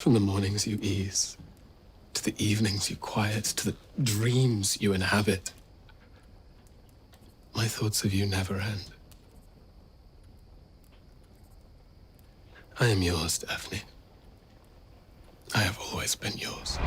From the mornings you ease, to the evenings you quiet, to the dreams you inhabit, my thoughts of you never end. I am yours, Daphne. I have always been yours.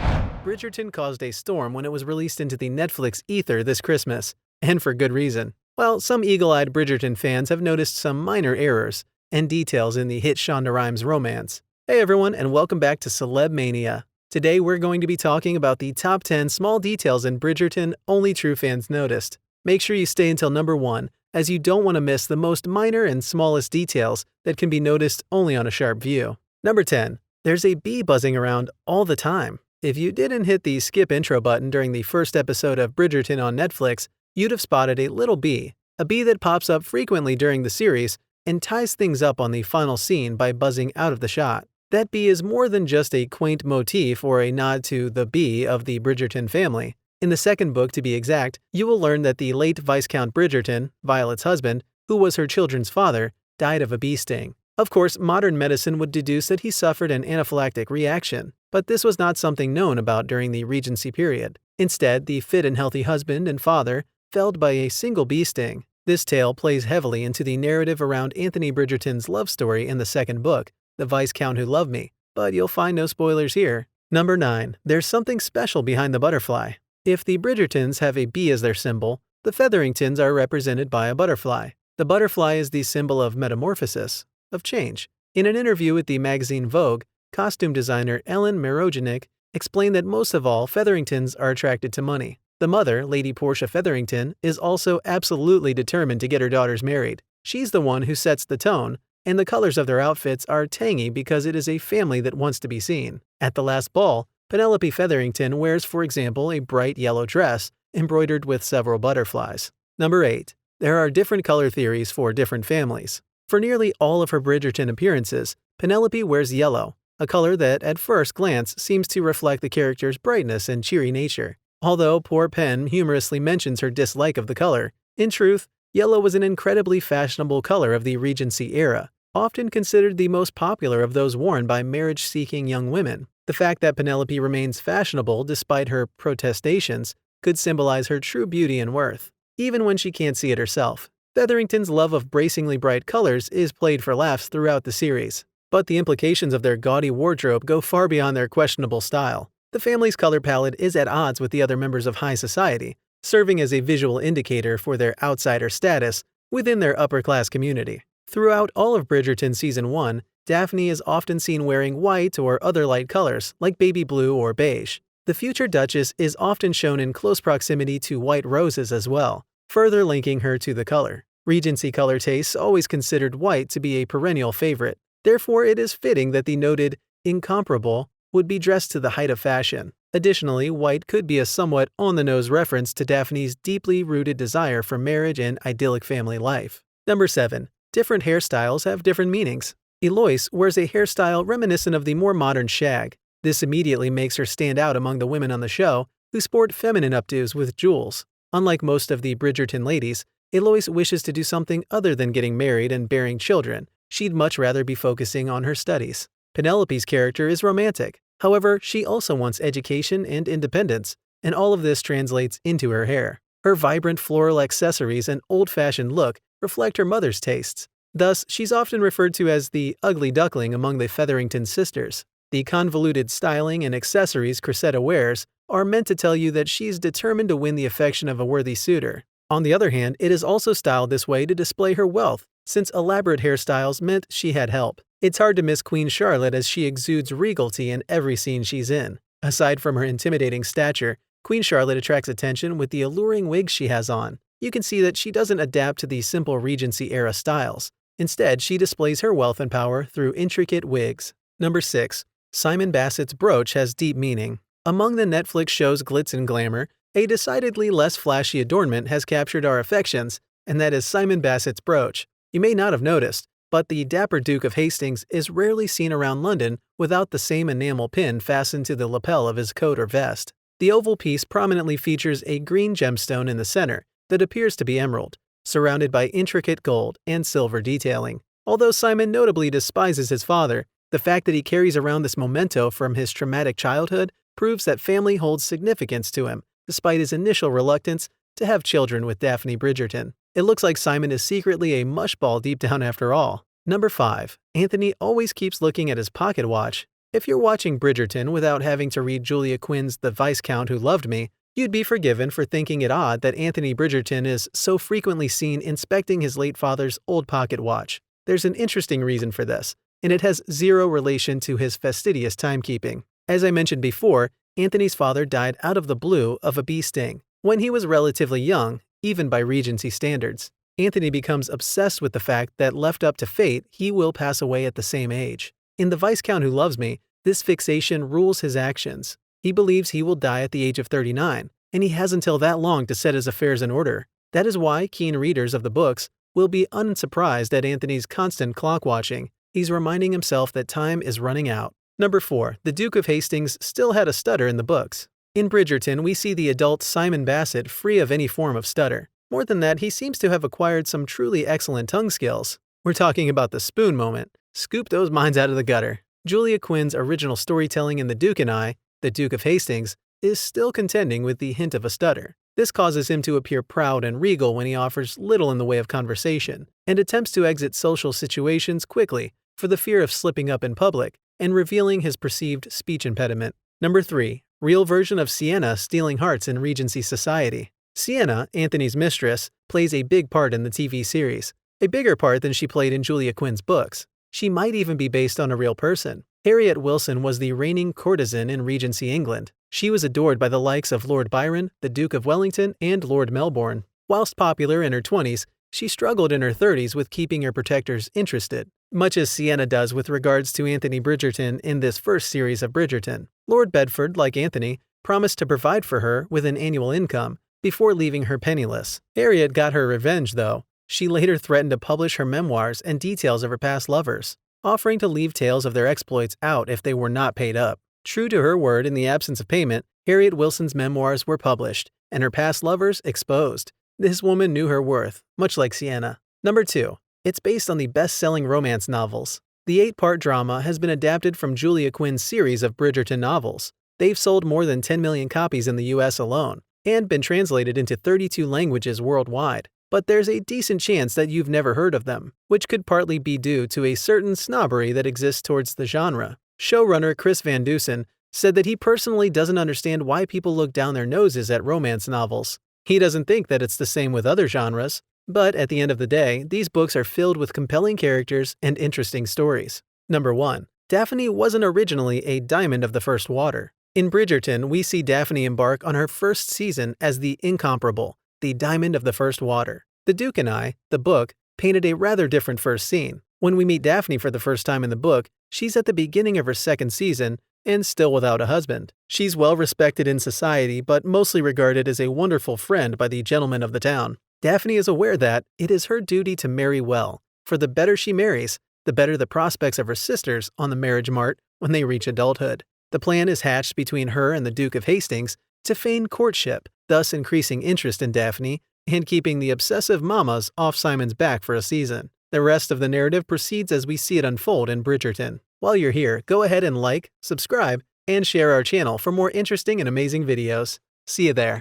Bridgerton caused a storm when it was released into the Netflix ether this Christmas, and for good reason. Well, some eagle-eyed Bridgerton fans have noticed some minor errors and details in the hit Shonda Rhimes romance. Hey everyone, and welcome back to Celeb Mania. Today we're going to be talking about the top 10 small details in Bridgerton only true fans noticed. Make sure you stay until number 1, as you don't want to miss the most minor and smallest details that can be noticed only on a sharp view. Number 10. There's a bee buzzing around all the time. If you didn't hit the skip intro button during the first episode of Bridgerton on Netflix, you'd have spotted a little bee, a bee that pops up frequently during the series and ties things up on the final scene by buzzing out of the shot. That bee is more than just a quaint motif or a nod to the bee of the Bridgerton family. In the second book, to be exact, you will learn that the late Viscount Bridgerton, Violet's husband, who was her children's father, died of a bee sting. Of course, modern medicine would deduce that he suffered an anaphylactic reaction, but this was not something known about during the Regency period. Instead, the fit and healthy husband and father felled by a single bee sting. This tale plays heavily into the narrative around Anthony Bridgerton's love story in the second book, The Viscount Who Loved Me, but you'll find no spoilers here. Number 9. There's something special behind the butterfly. If the Bridgertons have a bee as their symbol, the Featheringtons are represented by a butterfly. The butterfly is the symbol of metamorphosis, of change. In an interview with the magazine Vogue, costume designer Ellen Merogenic explained that most of all, Featheringtons are attracted to money. The mother, Lady Portia Featherington, is also absolutely determined to get her daughters married. She's the one who sets the tone, and the colors of their outfits are tangy because it is a family that wants to be seen. At the last ball, Penelope Featherington wears, for example, a bright yellow dress embroidered with several butterflies. Number 8. There are different color theories for different families. For nearly all of her Bridgerton appearances, Penelope wears yellow, a color that at first glance seems to reflect the character's brightness and cheery nature. Although poor Pen humorously mentions her dislike of the color, in truth, yellow was an incredibly fashionable color of the Regency era, often considered the most popular of those worn by marriage-seeking young women. The fact that Penelope remains fashionable despite her protestations could symbolize her true beauty and worth, even when she can't see it herself. Featherington's love of bracingly bright colors is played for laughs throughout the series, but the implications of their gaudy wardrobe go far beyond their questionable style. The family's color palette is at odds with the other members of high society, serving as a visual indicator for their outsider status within their upper-class community. Throughout all of Bridgerton Season 1, Daphne is often seen wearing white or other light colors, like baby blue or beige. The future Duchess is often shown in close proximity to white roses as well, further linking her to the color. Regency color tastes always considered white to be a perennial favorite. Therefore, it is fitting that the noted incomparable would be dressed to the height of fashion. Additionally, white could be a somewhat on-the-nose reference to Daphne's deeply rooted desire for marriage and idyllic family life. Number 7. Different hairstyles have different meanings. Eloise wears a hairstyle reminiscent of the more modern shag. This immediately makes her stand out among the women on the show who sport feminine updos with jewels. Unlike most of the Bridgerton ladies, Eloise wishes to do something other than getting married and bearing children. She'd much rather be focusing on her studies. Penelope's character is romantic. However, she also wants education and independence, and all of this translates into her hair. Her vibrant floral accessories and old-fashioned look reflect her mother's tastes. Thus, she's often referred to as the ugly duckling among the Featherington sisters. The convoluted styling and accessories Cressida wears are meant to tell you that she's determined to win the affection of a worthy suitor. On the other hand, it is also styled this way to display her wealth, since elaborate hairstyles meant she had help. It's hard to miss Queen Charlotte as she exudes regalty in every scene she's in. Aside from her intimidating stature, Queen Charlotte attracts attention with the alluring wigs she has on. You can see that she doesn't adapt to the simple Regency-era styles. Instead, she displays her wealth and power through intricate wigs. Number 6. Simon Bassett's brooch has deep meaning. Among the Netflix show's glitz and glamour, a decidedly less flashy adornment has captured our affections, and that is Simon Bassett's brooch. You may not have noticed, but the dapper Duke of Hastings is rarely seen around London without the same enamel pin fastened to the lapel of his coat or vest. The oval piece prominently features a green gemstone in the center that appears to be emerald, surrounded by intricate gold and silver detailing. Although Simon notably despises his father, The fact that he carries around this memento from his traumatic childhood proves that family holds significance to him, despite his initial reluctance to have children with Daphne Bridgerton. It looks like Simon is secretly a mushball deep down after all. Number 5. Anthony always keeps looking at his pocket watch. If you're watching Bridgerton without having to read Julia Quinn's The Viscount Who Loved Me, you'd be forgiven for thinking it odd that Anthony Bridgerton is so frequently seen inspecting his late father's old pocket watch. There's an interesting reason for this, and it has zero relation to his fastidious timekeeping. As I mentioned before, Anthony's father died out of the blue of a bee sting when he was relatively young, even by Regency standards. Anthony becomes obsessed with the fact that, left up to fate, he will pass away at the same age. In The Viscount Who Loves Me, this fixation rules his actions. He believes he will die at the age of 39, and he has until that long to set his affairs in order. That is why keen readers of the books will be unsurprised at Anthony's constant clock watching. He's reminding himself that time is running out. Number 4. The Duke of Hastings still had a stutter in the books. In Bridgerton, we see the adult Simon Bassett free of any form of stutter. More than that, he seems to have acquired some truly excellent tongue skills. We're talking about the spoon moment. Scoop those minds out of the gutter. Julia Quinn's original storytelling in The Duke and I, the Duke of Hastings, is still contending with the hint of a stutter. This causes him to appear proud and regal when he offers little in the way of conversation, and attempts to exit social situations quickly for the fear of slipping up in public and revealing his perceived speech impediment. Number 3. Real version of Sienna stealing hearts in Regency society. Sienna, Anthony's mistress, plays a big part in the TV series, a bigger part than she played in Julia Quinn's books. She might even be based on a real person. Harriet Wilson was the reigning courtesan in Regency England. She was adored by the likes of Lord Byron, the Duke of Wellington, and Lord Melbourne. Whilst popular in her 20s, she struggled in her 30s with keeping her protectors interested, much as Sienna does with regards to Anthony Bridgerton in this first series of Bridgerton. Lord Bedford, like Anthony, promised to provide for her with an annual income before leaving her penniless. Harriet got her revenge, though. She later threatened to publish her memoirs and details of her past lovers, offering to leave tales of their exploits out if they were not paid up. True to her word, in the absence of payment, Harriet Wilson's memoirs were published, and her past lovers exposed. This woman knew her worth, much like Sienna. Number 2. It's based on the best-selling romance novels. The 8-part drama has been adapted from Julia Quinn's series of Bridgerton novels. They've sold more than 10 million copies in the US alone, and been translated into 32 languages worldwide. But there's a decent chance that you've never heard of them, which could partly be due to a certain snobbery that exists towards the genre. Showrunner Chris Van Dusen said that he personally doesn't understand why people look down their noses at romance novels. He doesn't think that it's the same with other genres, but at the end of the day, these books are filled with compelling characters and interesting stories. Number 1. Daphne wasn't originally a diamond of the first water. In Bridgerton, we see Daphne embark on her first season as the incomparable, the diamond of the first water. The Duke and I, the book, painted a rather different first scene. When we meet Daphne for the first time in the book, she's at the beginning of her second season and still without a husband. She's well respected in society, but mostly regarded as a wonderful friend by the gentlemen of the town. Daphne is aware that it is her duty to marry well, for the better she marries, the better the prospects of her sisters on the marriage mart when they reach adulthood. The plan is hatched between her and the Duke of Hastings to feign courtship, thus increasing interest in Daphne and keeping the obsessive mamas off Simon's back for a season. The rest of the narrative proceeds as we see it unfold in Bridgerton. While you're here, go ahead and like, subscribe, and share our channel for more interesting and amazing videos. See you there.